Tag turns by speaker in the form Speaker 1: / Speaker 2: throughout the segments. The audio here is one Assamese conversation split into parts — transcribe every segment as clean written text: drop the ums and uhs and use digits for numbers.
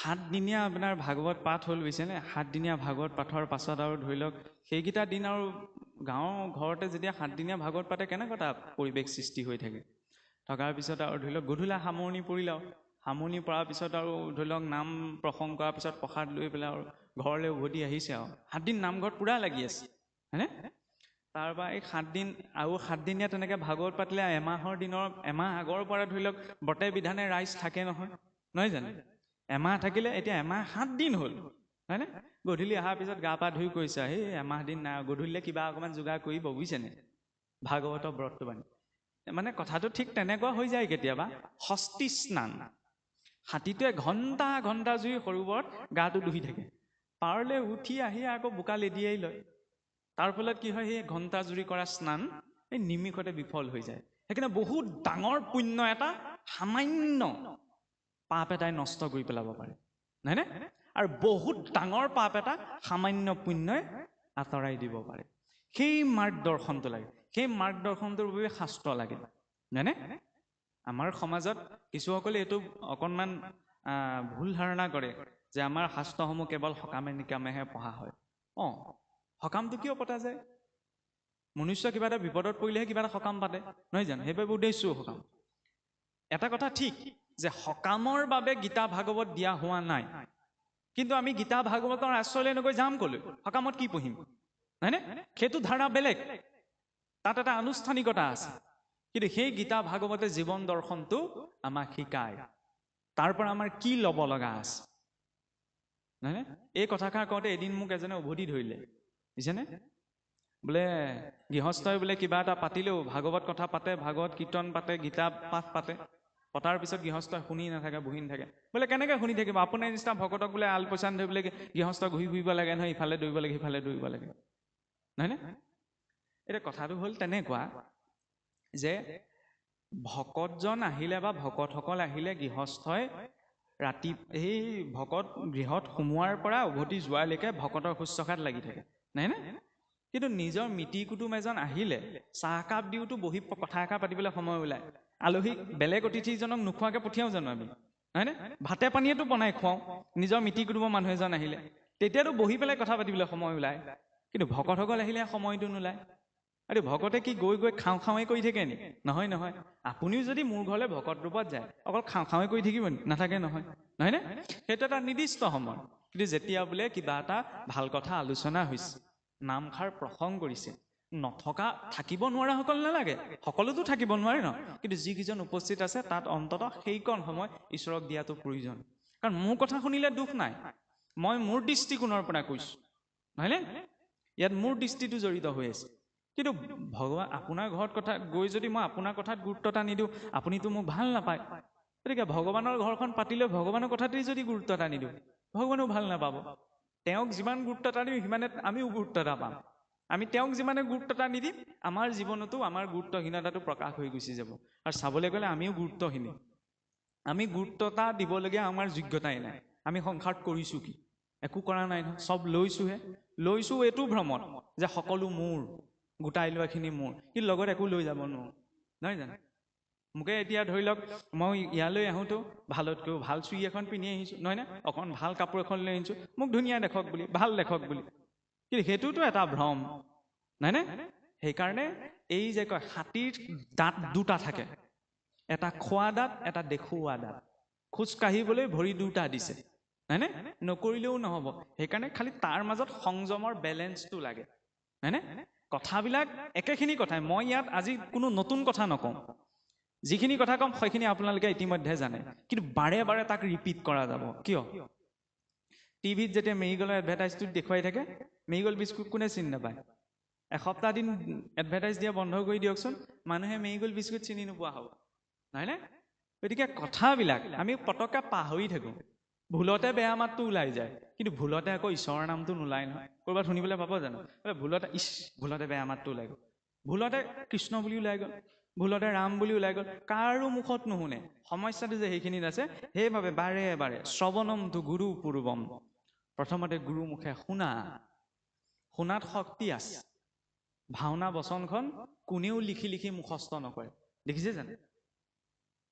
Speaker 1: 7 দিনীয়া আপোনাৰ ভাগৱত পাঠ হ'ল বুজিছেনে 7 দিনীয়া ভাগৱত পাঠৰ পাছত আৰু ধৰি লওক সেইকেইটা দিন আৰু গাঁৱৰ ঘৰতে যেতিয়া 7 দিনীয়া ভাগৱত পাতে কেনেকুৱা এটা পৰিৱেশ সৃষ্টি হৈ থাকে থকাৰ পিছত আৰু ধৰি লওক গধূলা সামৰণি পৰিল আৰু সামৰণি পৰাৰ পিছত আৰু ধৰি লওক নাম প্ৰসংগ কৰাৰ পিছত প্ৰসাদ লৈ পেলাই আৰু ঘৰলৈ উভতি আহিছে আৰু 7 দিন নামঘৰত পুৰা লাগি আছে হয়নে তাৰপৰা এই 7 দিন আৰু 7 দিনীয়া তেনেকৈ ভাগৱত পাতিলে এমাহ আগৰ পৰা ধৰি লওক বতে বিধানে ৰাইজ থাকে নহয় জানো এমাহ থাকিলে এতিয়া এমাহ 7 দিন হ'ল হয়নে গধূলি অহাৰ পিছত গা পা ধুই কৈছে সেই এমাহ দিন নাই গধূলিলে কিবা অকণমান যোগাৰ কৰিব বুজিছেনে ভাগৱতৰ ব্ৰতটো বান্ধি মানে কথাটো ঠিক তেনেকুৱা হৈ যায় কেতিয়াবা ষষ্ঠী স্নান হাতীটোৱে ঘণ্টা ঘণ্টা জুই সৰোবৰত গাটো ধুই থাকে পাৰলৈ উঠি আহি আকৌ বোকা লেদিয়াই লয় তাৰ ফলত কি হয় সেই ঘণ্টা জুৰি কৰা স্নান এই নিমিষতে বিফল হৈ যায় সেইকাৰণে বহুত ডাঙৰ পুণ্য এটা সামান্য পাপ এটাই নষ্ট কৰি পেলাব পাৰে নহয়নে আৰু বহুত ডাঙৰ পাপ এটা সামান্য পুণ্যই আঁতৰাই দিব পাৰে সেই মাৰ্গদৰ্শনটো লাগে সেই মাৰ্গদৰ্শনটোৰ বাবে শাস্ত্ৰ লাগে নহয়নে আমাৰ সমাজত কিছুসকলে এইটো অকণমান ভুল ধাৰণা কৰে যে আমাৰ শাস্ত্ৰসমূহ কেৱল সকামে নিকামেহে পঢ়া হয় সকামটো কিয় পতা যায় মনুষ্য কিবা এটা বিপদত পৰিলেহে কিবা এটা সকাম পাতে নহয় জানো সেইবাবে উদ্দেশ্য সকাম এটা কথা ঠিক যে সকামৰ বাবে গীতা ভাগৱত দিয়া হোৱা নাই কিন্তু আমি গীতা ভাগৱতৰ আশ্ৰয়লৈ নগৈ যাম কলৈ সকামত কি পঢ়িম নহয়নে সেইটো ধাৰণা বেলেগ তাত এটা আনুষ্ঠানিকতা আছে কিন্তু সেই গীতা ভাগৱতে জীৱন দৰ্শনটো আমাক শিকায় তাৰ পৰা আমাৰ কি ল'ব লগা আছে নহয়নে এই কথাষাৰ কওঁতে এদিন মোক এজনে উভতি ধৰিলে বুজিছেনে বোলে গৃহস্থই বোলে কিবা এটা পাতিলেও ভাগৱত কথা পাতে ভাগৱত কীৰ্তন পাতে গীতা পাঠ পাতে পতাৰ পিছত গৃহস্থই শুনি নাথাকে বহি নাথাকে বোলে কেনেকৈ শুনি থাকিব আপোনাৰ নিচিনা ভকতক বোলে আল পৈচান ধৰি বোলে গৃহস্থ ঘূৰি ফুৰিব লাগে নহয় ইফালে দৌৰিব লাগে সিফালে দৌৰিব লাগে নহয়নে এতিয়া কথাটো হ'ল তেনেকুৱা যে ভকতজন আহিলে বা ভকতসকল আহিলে গৃহস্থই ৰাতি সেই ভকত গৃহত সোমোৱাৰ পৰা উভতি যোৱালৈকে ভকতৰ শুশ্ৰূষাত লাগি থাকে নহয়নে কিন্তু নিজৰ মিতি কুটুম এজন আহিলে চাহকাপ দিওঁতো বহি কথা এষাৰ পাতিবলৈ সময় ওলায় আলহীক বেলেগ অতিথিজনক নোখোৱাকৈ পঠিয়াও জানো আমি হয়নে ভাতে পানীয়েতো বনাই খুৱাওঁ নিজৰ মিতি কুটুমৰ মানুহ এজন আহিলে তেতিয়াতো বহি পেলাই কথা পাতিবলৈ সময় ওলায় কিন্তু ভকতসকল আহিলে সময়টো নোলায় আৰু ভকতে কি গৈ গৈ খাওঁ খাওঁৱে কৰি থাকে নি নহয় আপুনিও যদি মোৰ ঘৰলৈ ভকত ৰূপত যায় অকল খাওঁ খাওঁৱে কৰি থাকিব নাথাকে নহয়নে সেইটো এটা নিৰ্দিষ্ট সময় কিন্তু যেতিয়া বোলে কিবা এটা ভাল কথা আলোচনা হৈছে নামষাৰ প্ৰসংগ কৰিছে নথকা থাকিব নোৱাৰা সকল নালাগে সকলোতো থাকিব নোৱাৰে ন কিন্তু যিকেইজন উপস্থিত আছে তাত অন্ততঃ সেইকণ সময় ঈশ্বৰক দিয়াটো প্ৰয়োজন কাৰণ মোৰ কথা শুনিলে দুখ নাই মই মোৰ দৃষ্টিকোণৰ পৰা কৈছোঁ নহয়নে ইয়াত মোৰ দৃষ্টিটো জড়িত হৈ আছে কিন্তু ভগৱান আপোনাৰ ঘৰত কথা গৈ যদি মই আপোনাৰ কথাত গুৰুত্ব এটা নিদিওঁ আপুনিতো মোক ভাল নাপায় গতিকে ভগৱানৰ ঘৰখন পাতিলেও ভগৱানৰ কথাতেই যদি গুৰুত্ব এটা নিদিওঁ ভগৱানেও ভাল নাপাব তেওঁক যিমান গুৰুত্ব এটা দিওঁ সিমানে আমিও গুৰুত্ব এটা পাম আমি তেওঁক যিমানে গুৰুত্ব এটা নিদিম আমাৰ জীৱনতো আমাৰ গুৰুত্বহীনতাটো প্ৰকাশ হৈ গুচি যাব আৰু চাবলৈ গ'লে আমিও গুৰুত্বহীন আমি গুৰুত্ব এটা দিবলগীয়া আমাৰ যোগ্যতাই নাই আমি সংসাৰত কৰিছোঁ কি একো কৰা নাই নহয় চব লৈছোঁ এইটো ভ্ৰমত যে সকলো মোৰ গোটাই লোৱাখিনি মোৰ কিন্তু লগত একো লৈ যাব নোৱাৰোঁ নহয় জানো মোকে এতিয়া ধৰি লওক মই ইয়ালৈ আহোঁতো ভালতকৈও ভাল চুৰি এখন পিন্ধি আহিছোঁ নহয়নে অকণ ভাল কাপোৰ এখন লৈ আহিছোঁ মোক ধুনীয়া দেখক বুলি ভাল দেখক বুলি কিন্তু সেইটোতো এটা ভ্ৰম নহয়নে সেইকাৰণে এই যে কয় হাতীৰ দাঁত দুটা থাকে এটা খোৱা দাঁত এটা দেখুওৱা দাঁত খোজ কাঢ়িবলৈ ভৰি দুটা দিছে নহয়নে নকৰিলেও নহ'ব সেইকাৰণে খালি তাৰ মাজত সংযমৰ বেলেঞ্চটো লাগে হয়নে কথাবিলাক একেখিনি কথাই মই ইয়াত আজি কোনো নতুন কথা নকওঁ যিখিনি কথা ক'ম সেইখিনি আপোনালোকে ইতিমধ্যে জানে কিন্তু বাৰে বাৰে তাক ৰিপিট কৰা যাব কিয় টিভিত যেতিয়া মেৰিগলৰ এডভাৰটাইজটো দেখুৱাই থাকে মেৰিগল বিস্কুট কোনে চিনি নাপায় এসপ্তাহ দিন এডভাৰটাইজ দিয়া বন্ধ কৰি দিয়কচোন মানুহে মেৰিগল বিস্কুট চিনি নোপোৱা হ'ব নহয়নে গতিকে কথাবিলাক আমি পটককৈ পাহৰি থাকোঁ ভুলতে বেয়া মাতটো ওলাই যায় কিন্তু ভুলতে আকৌ ঈশ্বৰৰ নামটো নোলায় নহয় ক'ৰবাত শুনিবলৈ পাব জানো ভুলতে বেয়া মাতটো ওলাই গ'ল ভুলতে কৃষ্ণ বুলি ওলাই গ'ল ভুলতে ৰাম বুলি ওলাই গ'ল কাৰো মুখত নুশুনে সমস্যাটো যে সেইখিনিত আছে সেইবাবে বাৰে বাৰে শ্ৰৱণমটো গুৰু পূৰ্বম প্ৰথমতে গুৰু মুখে শুনাত শক্তি আছে ভাওনা বচনখন কোনেও লিখি লিখি মুখস্থ নকৰে দেখিছে জানো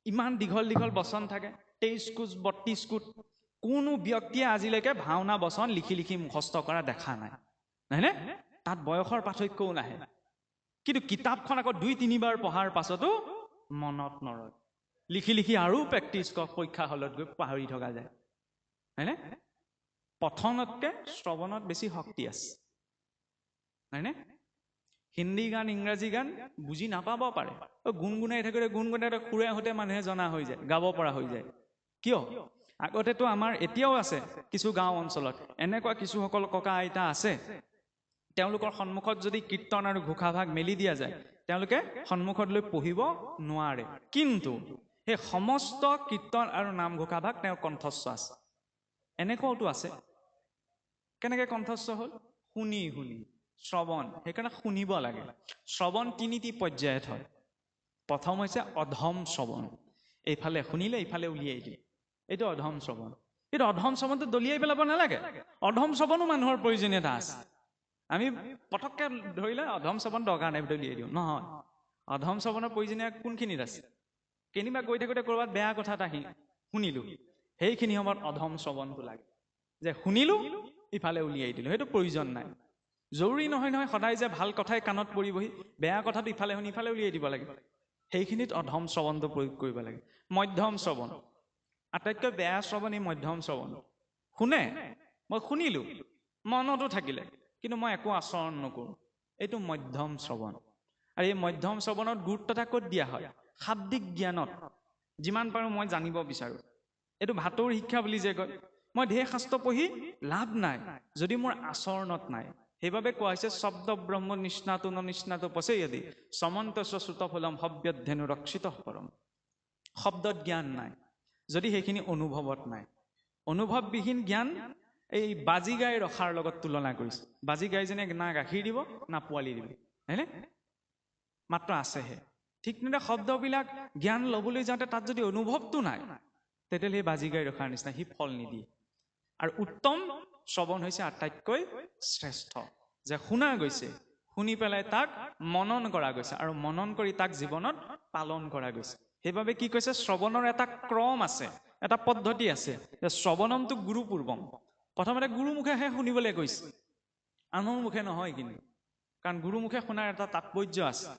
Speaker 1: ইমান দীঘল দীঘল বচন থাকে 23 কোচ 32 কোচ কোনো ব্যক্তিয়ে আজিলৈকে ভাওনা বচন লিখি লিখি মুখস্থ কৰা দেখা নাই, নহয়নে? তাত বয়সৰ পাৰ্থক্যও নাহে, কিন্তু কিতাপখন আকৌ 2-3বাৰ পঢ়াৰ পাছতো মনত নৰয়। লিখি লিখি আৰু প্ৰেক্টিছ কৰক, পৰীক্ষা হলত গৈ পাহৰি থকা যায়, হয়নে? পঠনতকে শ্ৰৱণত বেছি শক্তি আছে, হয়নে? হিন্দী গান ইংৰাজী গান বুজি নাপাব পাৰে, গুণগুণাই থাকোঁতে সুৰে সৈতে মানুহে জনা হৈ যায়, গাব পৰা হৈ যায়। কিয়? আগতেতো আমাৰ এতিয়াও আছে কিছু গাঁও অঞ্চলত এনেকুৱা কিছুসকল ককা আইতা আছে, তেওঁলোকৰ সন্মুখত যদি কীৰ্তন আৰু ঘোষাভাগ মেলি দিয়া যায়, তেওঁলোকে সন্মুখত লৈ পঢ়িব নোৱাৰে, কিন্তু সেই সমস্ত কীৰ্তন আৰু নাম ঘোষাভাগ তেওঁৰ কণ্ঠস্থ আছে। এনেকুৱাওতো আছে। কেনেকে কণ্ঠস্থ হ'ল? শুনি শুনি, শ্ৰৱণ। সেইকাৰণে শুনিব লাগে। শ্ৰৱণ 3টি পৰ্যায়ত হয়। প্ৰথম হৈছে অধম শ্ৰৱণ, এইফালে শুনিলে ইফালে উলিয়াই দিয়ে, এইটো অধম শ্ৰৱণ। কিন্তু অধম শ্ৰৱণটো দলিয়াই পেলাব নালাগে। অধম শ্ৰৱণো মানুহৰ প্ৰয়োজনীয়তা আছে। আমি পটককে ধৰিলে অধম শ্ৰৱণ দৰকাৰ নাই দলিয়াই দিওঁ, নহয়। অধম শ্ৰৱণৰ প্ৰয়োজনীয় কোনখিনিত আছে? কেনিবা গৈ থাকোঁতে ক'ৰবাত বেয়া কথা এটা শুনিলো, সেইখিনি সময়ত অধম শ্ৰৱণটো লাগে, যে শুনিলো ইফালে উলিয়াই দিলো, সেইটো প্ৰয়োজন নাই। জৰুৰী নহয় সদায় যে ভাল কথাই কাণত পৰিবহি, বেয়া কথাটো ইফালে শুনি ইফালে উলিয়াই দিব লাগে, সেইখিনিত অধম শ্ৰৱণটো প্ৰয়োগ কৰিব লাগে। মধ্যম শ্ৰৱণ, আটাইতকৈ বেয়া শ্ৰৱণ এই মধ্যম শ্ৰৱণ। শুনে, মই শুনিলো, মনতো থাকিলে, কিন্তু মই একো আচৰণ নকৰোঁ, এইটো মধ্যম শ্ৰৱণ। আৰু এই মধ্যম শ্ৰৱণত গুৰুত্ব এটা ক'ত দিয়া হয়? শাব্দিক জ্ঞানত। যিমান পাৰোঁ মই জানিব বিচাৰোঁ, এইটো ভাটৌৰ শিক্ষা বুলি যে কয়। মই ঢেৰ শাস্ত্ৰ পঢ়ি লাভ নাই যদি মোৰ আচৰণত নাই। সেইবাবে কোৱা হৈছে শব্দ ব্ৰহ্ম নিষ্ণাতো ন নিষ্ণাতো পচেয়দি সমন্তস্ব শ্ৰুতফলম হব্যধেনু ৰক্ষিত পৰম। শব্দত জ্ঞান নাই যদি সেইখিনি অনুভৱত নাই। অনুভৱবিহীন জ্ঞান এই বাজি গাই ৰখাৰ লগত তুলনা কৰিছে। বাজি গাইজনে না গাখীৰ দিব না পোৱালি দিব, হয়নে? মাত্ৰ আছেহে। ঠিক তেনেদৰে শব্দবিলাক জ্ঞান ল'বলৈ যাওঁতে তাত যদি অনুভৱটো নাই, তেতিয়াহ'লে সেই বাজি গাই ৰখাৰ নিচিনা, সি ফল নিদিয়ে। আৰু উত্তম শ্ৰৱণ হৈছে আটাইতকৈ শ্ৰেষ্ঠ, যে শুনা গৈছে, শুনি পেলাই তাক মনন কৰা গৈছে, আৰু মনন কৰি তাক জীৱনত পালন কৰা গৈছে। সেইবাবে কি কৈছে? শ্ৰৱণৰ এটা ক্ৰম আছে, এটা পদ্ধতি আছে, যে শ্ৰৱণমটো গুৰুপূৰ্বম। প্ৰথমতে গুৰুমুখেহে শুনিবলৈ কৈছে, আনৰ মুখে নহয় কিন্তু, কাৰণ গুৰুমুখে শুনাৰ এটা তাৎপৰ্য আছে।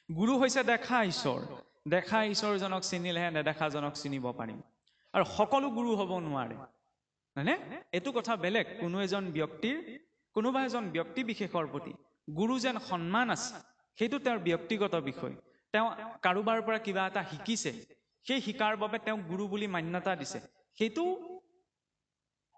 Speaker 1: গুৰু হৈছে দেখা ঈশ্বৰ, দেখা ঈশ্বৰজনক চিনিলেহে নেদেখাজনক চিনিব পাৰিম। আৰু সকলো গুৰু হ'ব নোৱাৰে, হয়নে? এইটো কথা বেলেগ। কোনোবা এজন ব্যক্তি বিশেষৰ প্ৰতি গুৰু যেন সন্মান আছে, সেইটো তেওঁৰ ব্যক্তিগত বিষয়। তেওঁ কাৰোবাৰ পৰা কিবা এটা শিকিছে, সেই শিকাৰ বাবে তেওঁক গুৰু বুলি মান্যতা দিছে, সেইটো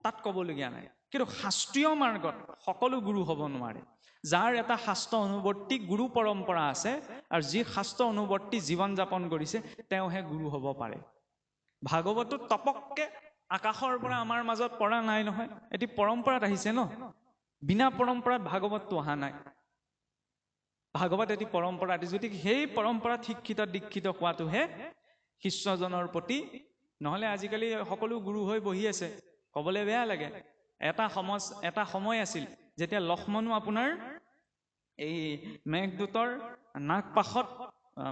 Speaker 1: তাত ক'বলগীয়া নাই। কিন্তু শাস্ত্ৰীয় মাৰ্গত সকলো গুৰু হ'ব নোৱাৰে। যাৰ এটা শাস্ত্ৰ অনুৱৰ্তী গুৰু পৰম্পৰা আছে, আৰু যি শাস্ত্ৰ অনুৱৰ্তী জীৱন যাপন কৰিছে, তেওঁহে গুৰু হ'ব পাৰে। ভাগৱতটো তপককে আকাশৰ পৰা আমাৰ মাজত পৰা নাই নহয়, এটি পৰম্পৰাত আহিছে ন। বিনা পৰম্পৰাত ভাগৱতটো অহা নাই। ভাগৱত এটি পৰম্পৰা, গতিকে সেই পৰম্পৰাত শিক্ষিত দীক্ষিত হোৱাটোহে শিষ্যজনৰ প্ৰতি। নহ'লে আজিকালি সকলো গুৰু হৈ বহি আছে, ক'বলৈ বেয়া লাগে। এটা সময় আছিল যেতিয়া লক্ষ্মণো আপোনাৰ এই মেঘদূতৰ নাগপাশত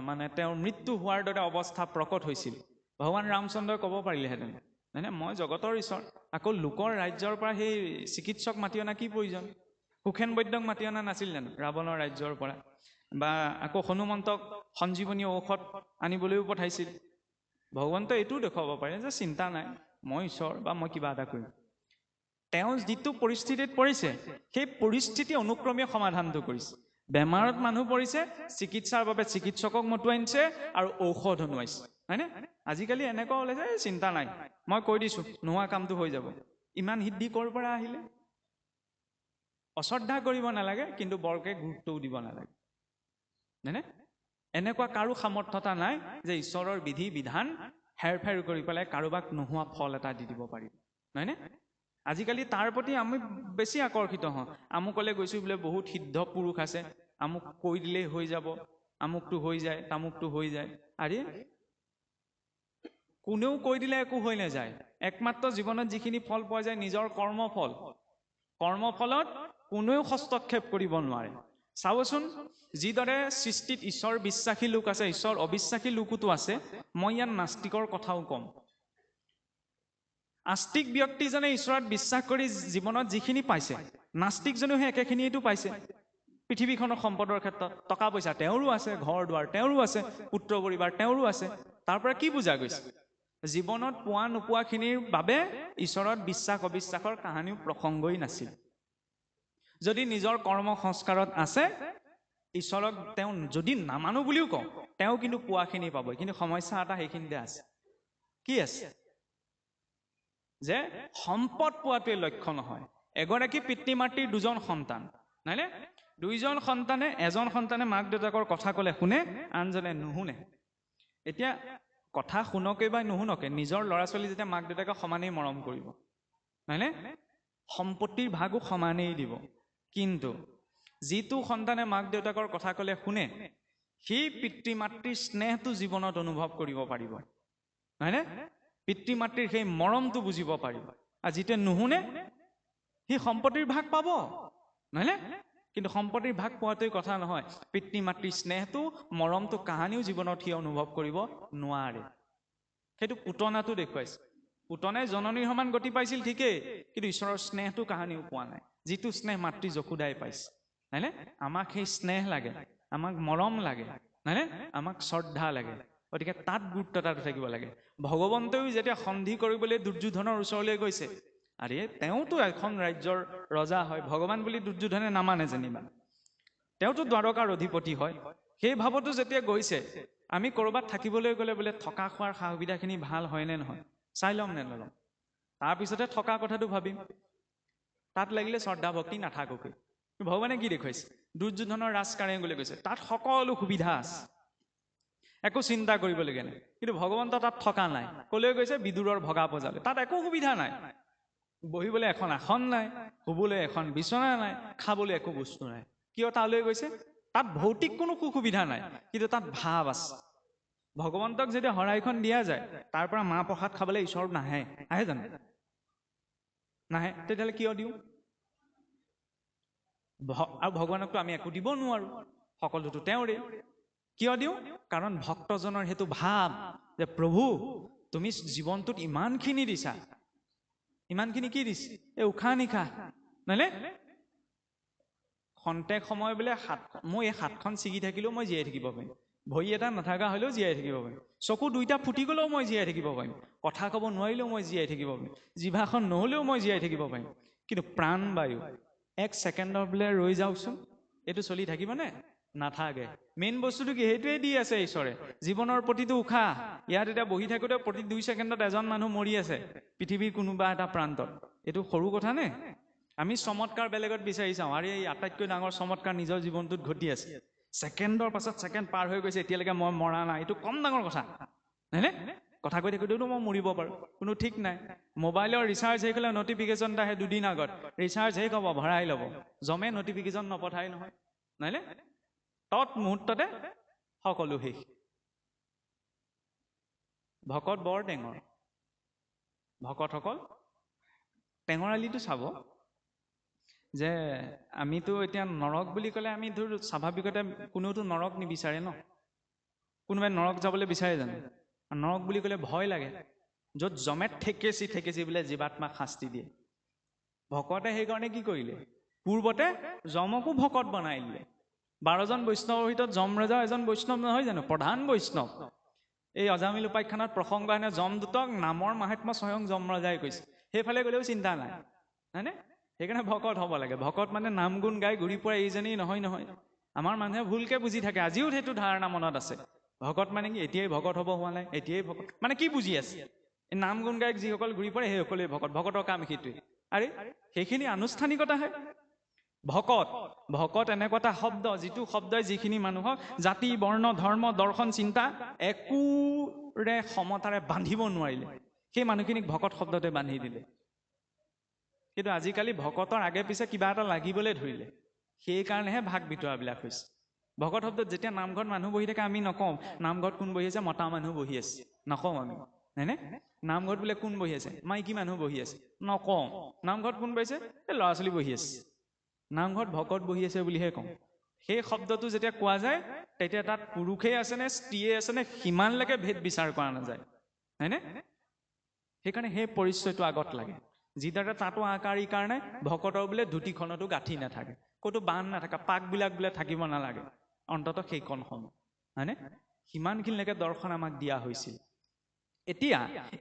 Speaker 1: মানে তেওঁৰ মৃত্যু হোৱাৰ দৰে অৱস্থা প্ৰকট হৈছিল। ভগৱান ৰামচন্দ্ৰই ক'ব পাৰিলেহেঁতেন, হয়নে, মই জগতৰ ঈশ্বৰ, আকৌ লোকৰ ৰাজ্যৰ পৰা সেই চিকিৎসক মাতি অনা কি প্ৰয়োজন? সুখেন বৈদ্যক মাতি অনা নাছিল জানো ৰাৱণৰ ৰাজ্যৰ পৰা? বা আকৌ হনুমন্তক সঞ্জীৱনী ঔষধ আনিবলৈও পঠাইছিল। ভগৱন্তই এইটোও দেখুৱাব পাৰে যে চিন্তা নাই, মই ঈশ্বৰ, বা মই কিবা এটা কৰিম। তেওঁ যিটো পৰিস্থিতিত পৰিছে, সেই পৰিস্থিতি অনুক্ৰমে সমাধানটো কৰিছে। বেমাৰত মানুহ পৰিছে, চিকিৎসাৰ বাবে চিকিৎসকক মতুৱাই আনিছে আৰু ঔষধ অনুৱাইছে, হয়নে? আজিকালি এনেকুৱা হ'লে যে চিন্তা নাই, মই কৈ দিছোঁ নোহোৱা কামটো হৈ যাব। ইমান সিদ্ধি ক'ৰ পৰা আহিলে? অশ্ৰদ্ধা কৰিব নালাগে, কিন্তু বৰকে গুৰুত্বও দিব নালাগে, হয়নে? এনেকুৱা কাৰো সামৰ্থ্যতা নাই যে ঈশ্বৰৰ বিধি বিধান হেৰফেৰ কৰি পেলাই কাৰোবাক নোহোৱা ফল এটা দি দিব পাৰিব, হয়নে? আজিকালি তাৰ প্ৰতি আমি বেছি আকৰ্ষিত হওঁ। আমুকলৈ গৈছোঁ বোলে বহুত সিদ্ধ পুৰুষ আছে, আমুক কৈ দিলেই হৈ যাব, আমুকটো হৈ যায়, তামুকটো হৈ যায়। আৰে কোনেও কৈ দিলে একো হৈ নাযায়। একমাত্ৰ জীৱনত যিখিনি ফল পোৱা যায় নিজৰ কৰ্মফল। কৰ্মফলত কোনেও হস্তক্ষেপ কৰিব নোৱাৰে। চাবচোন, যিদৰে সৃষ্টিত ঈশ্বৰ বিশ্বাসী লোক আছে, ঈশ্বৰ অবিশ্বাসী লোকোতো আছে। মই ইয়াত নাস্তিকৰ কথাও কম। আস্তিক ব্যক্তিজনে ঈশ্বৰত বিশ্বাস কৰি জীৱনত যিখিনি পাইছে, নাস্তিকজনেও সেই একেখিনিয়েইটো পাইছে। পৃথিৱীখনৰ সম্পদৰ ক্ষেত্ৰত টকা পইচা তেওঁৰো আছে, ঘৰ দুৱাৰ তেওঁৰো আছে, পুত্ৰ পৰিবাৰ তেওঁৰো আছে। তাৰ পৰা কি বুজা গৈছে? জীৱনত পোৱা নোপোৱাখিনিৰ বাবে ঈশ্বৰত বিশ্বাস অবিশ্বাসৰ কাহানিও প্ৰসংগই নাছিল। যদি নিজৰ কৰ্ম সংস্কাৰত আছে, ঈশ্বৰক তেওঁ যদি নামানো বুলিও কওঁ, তেওঁ কিন্তু পোৱাখিনি পাব। কিন্তু সমস্যা এটা সেইখিনিতে আছে। কি আছে? যে সম্পদ পোৱাটোৱে লক্ষ্য নহয়। এগৰাকী পিতৃ মাতৃৰ দুজন সন্তান, নাইনে? দুইজন সন্তানে, এজন সন্তানে মাক দেউতাকৰ কথা ক'লে শুনে, আনজনে নুশুনে। এতিয়া কথা শুনকে বা নুশুনকে নিজৰ ল'ৰা ছোৱালী যেতিয়া মাক দেউতাকক সমানেই মৰম কৰিব, নাইনে? সম্পত্তিৰ ভাগো সমানেই দিব। কিন্তু যিটো সন্তানে মাক দেউতাকৰ কথা ক'লে শুনে, সেই পিতৃ মাতৃৰ স্নেহটো জীৱনত অনুভৱ কৰিব পাৰিব, নাইনে? পিতৃ মাতৃৰ সেই মৰমটো বুজিব পাৰিব। আৰু যিটোৱে নুশুনে সি সম্পত্তিৰ ভাগ পাব, নাইনে? কিন্তু সম্পত্তিৰ ভাগ পোৱাটোৱে কথা নহয়। পিতৃ মাতৃৰ স্নেহটো, মৰমটো কাহানিও জীৱনত সি অনুভৱ কৰিব নোৱাৰে। সেইটো পুতনাটো দেখুৱাইছে। পুতনাই জননীৰ সমান গতি পাইছিল ঠিকেই, কিন্তু ঈশ্বৰৰ স্নেহটো কাহানিও পোৱা নাই। যিটো স্নেহ মাতৃ যশোদাই পাইছে, নাইনে? আমাক সেই স্নেহ লাগে, আমাক মৰম লাগে, নাইনে? আমাক শ্ৰদ্ধা লাগে। গতিকে তাত গুৰুত্ব এটা থাকিব লাগে। ভগৱন্তইও যেতিয়া সন্ধি কৰিবলৈ দুৰ্যোধনৰ ওচৰলৈ গৈছে, আৰে তেওঁতো এখন ৰাজ্যৰ ৰজা হয়, ভগৱান বুলি দুৰ্যোধনে নামানে যেনিবা, তেওঁতো দ্বাৰকাৰ অধিপতি হয়। সেই ভাৱতো যেতিয়া গৈছে, আমি ক'ৰবাত থাকিবলৈ গ'লে বোলে থকা খোৱাৰ সা সুবিধাখিনি ভাল হয় নে নহয় চাই ল'ম নে নল'ম, তাৰপিছতে থকা কথাটো ভাবিম। তাত লাগিলে শ্ৰদ্ধা ভক্তি নাথাকোকে। ভগৱানে কি দেখুৱাইছে? দুৰ্যোধনৰ ৰাজকাৰেঙলৈ গৈছে, তাত সকলো সুবিধা আছে, একো চিন্তা কৰিবলগীয়া নাই। কিন্তু ভগৱন্ত তাত থকা নাই। কলৈ গৈছে? বিদুৰৰ ভগা পজালৈ। তাত একো সুবিধা নাই। বহিবলৈ এখন আসন নাই, শুবলৈ এখন বিচনা নাই, খাবলৈ একো বস্তু নাই। কিয় তালৈ গৈছে? তাত ভৌতিক কোনো সুবিধা নাই, কিন্তু তাত ভাৱ আছে। ভগৱন্তক যেতিয়া শৰাইখন দিয়া যায়, তাৰ পৰা মাহ প্ৰসাদ খাবলৈ ঈশ্বৰ নাহে, আহে জানো? নাহে। তেতিয়াহ'লে কিয় দিওঁ? আৰু ভগৱানকতো আমি একো দিব নোৱাৰো, সকলোতো তেওঁৰে। কিয় দিওঁ? কাৰণ ভক্তজনৰ সেইটো ভাৱ যে প্ৰভু তুমি জীৱনটোত ইমানখিনি দিছা। ইমানখিনি কি দিছে? এই উশাহ নিশাহ, নহয়নে? খন্তেক সময় বোলে মই এই হাতখন ছিগি থাকিলেও মই জীয়াই থাকিব পাৰিম, ভৰি এটা নাথাকা হ'লেও জীয়াই থাকিব পাৰিম, চকু দুইটা ফুটি গ'লেও মই জীয়াই থাকিব পাৰিম, কথা ক'ব নোৱাৰিলেও মই জীয়াই থাকিব পাৰিম, জিভাখন নহ'লেও মই জীয়াই থাকিব পাৰিম। কিন্তু প্ৰাণবায়ু এক ছেকেণ্ডৰ বোলে ৰৈ যাওকচোন, এইটো চলি থাকিবনে? নাথাকে। মেইন বস্তুটো কি? সেইটোৱে দি আছে ঈশ্বৰে, জীৱনৰ প্ৰতিটো উশাহ। ইয়াত এতিয়া বহি থাকোতে প্ৰতি 2 ছেকেণ্ডত এজন মানুহ মৰি আছে পৃথিৱীৰ কোনোবা এটা প্ৰান্তত। এইটো সৰু কথা নে? আমি চমৎকাৰ বেলেগত বিচাৰি চাওঁ, আৰু এই আটাইতকৈ ডাঙৰ চমৎকাৰ নিজৰ জীৱনটোত ঘটি আছে। ছেকেণ্ডৰ পাছত ছেকেণ্ড পাৰ হৈ গৈছে, এতিয়ালৈকে মই মৰা নাই। এইটো কম ডাঙৰ কথা, হয়নে? কথা কৈ থাকোঁতেতো মই মৰিব পাৰোঁ, কোনো ঠিক নাই। মোবাইলৰ ৰিচাৰ্জ শেষ হ'লে নটিফিকেশ্যন এটা আহে 2 দিন আগত, ৰিচাৰ্জ শেষ হ'ব, ভৰাই ল'ব। জমে নটিফিকেশ্যন নপঠাই নহয়, নহয়নে? তৎ মুহূৰ্ততে সকলো শেষ। ভকত বৰ টেঙৰ। ভকতসকল টেঙৰালিটো চাব যে আমিতো এতিয়া নৰক বুলি ক'লে আমি ধৰ স্বাভাৱিকতে কোনেওতো নৰক নিবিচাৰে ন। কোনোবাই নৰক যাবলৈ বিচাৰে জানো? নৰক বুলি ক'লে ভয় লাগে, য'ত জমে ঠেকেচি বোলে জীৱাত্মাক শাস্তি দিয়ে। ভকতে সেইকাৰণে কি কৰিলে? পূৰ্বতে যমকো ভকত বনাই দিলে। 12জন বৈষ্ণৱৰ ভিতৰত যম ৰজা এজন বৈষ্ণৱ নহয় জানো? প্ৰধান বৈষ্ণৱ। এই অজামিল উপাখ্যানত প্ৰসংগ আনে, যমদূতক নামৰ মাহাত্ম্য স্বয়ং যম ৰজাই কৈছে। সেইফালে গ'লেও চিন্তা নাই, হয়নে? সেইকাৰণে ভকত হ'ব লাগে। ভকত মানে নাম গুণ গাই ঘূৰি ফুৰা এইজনেই নহয়। আমাৰ মানুহে ভুলকে বুজি থাকে, আজিও সেইটো ধাৰণা মনত আছে। ভকত মানে কি? এতিয়াই ভকত হ'ব হোৱা নাই, এতিয়াই ভকত মানে কি বুজি আছে? এই নাম গুণ গায়ক যিসকল ঘূৰি ফুৰে সেইসকলেই ভকত। ভকতৰ কাম সেইটোৱে। আৰে সেইখিনি আনুষ্ঠানিকতাহে। ভকত এনেকুৱা এটা শব্দ, যিটো শব্দই যিখিনি মানুহক জাতি, বৰ্ণ, ধৰ্ম, দৰ্শন, চিন্তা একোৰে সমতাৰে বান্ধিব নোৱাৰিলে, সেই মানুহখিনিক ভকত শব্দতে বান্ধি দিলে। কিন্তু আজিকালি ভকতৰ আগে পিছে কিবা এটা লাগিবলৈ ধৰিলে, সেইকাৰণেহে ভাগ বিতৰাবিলাক হৈছে। ভকত শব্দত যেতিয়া নামঘৰত মানুহ বহি থাকে আমি নকওঁ নামঘৰত কোন বহি আছে, মতা মানুহ বহি আছে, নকওঁ আমি, হয়নে? নামঘৰত বোলে কোন বহি আছে, মাইকী মানুহ বহি আছে, নকওঁ। নামঘৰত কোন বহিছে? এই ল'ৰা ছোৱালী বহি আছে। নামঘৰত ভকত বহি আছে বুলিহে কওঁ। সেই শব্দটো যেতিয়া কোৱা যায়, তেতিয়া তাত পুৰুষেই আছে নে স্ত্ৰীয়ে আছে নে সিমানলৈকে ভেদ বিচাৰ কৰা নাযায়, হয়নে? সেইকাৰণে সেই পৰিচয়টো আগত লাগে, যিদৰে তাতো আকাৰ ইকাৰ নাই, ভকতৰ বোলে ধুতিখনতো গাঁঠি নাথাকে, ক'তো বান নাথাকে, পাকবিলাক বোলে থাকিব নালাগে, অন্ততঃ সেইকণসমূহ, হয়নে? সিমানখিনিলৈকে দৰ্শন আমাক দিয়া হৈছিল। এতিয়া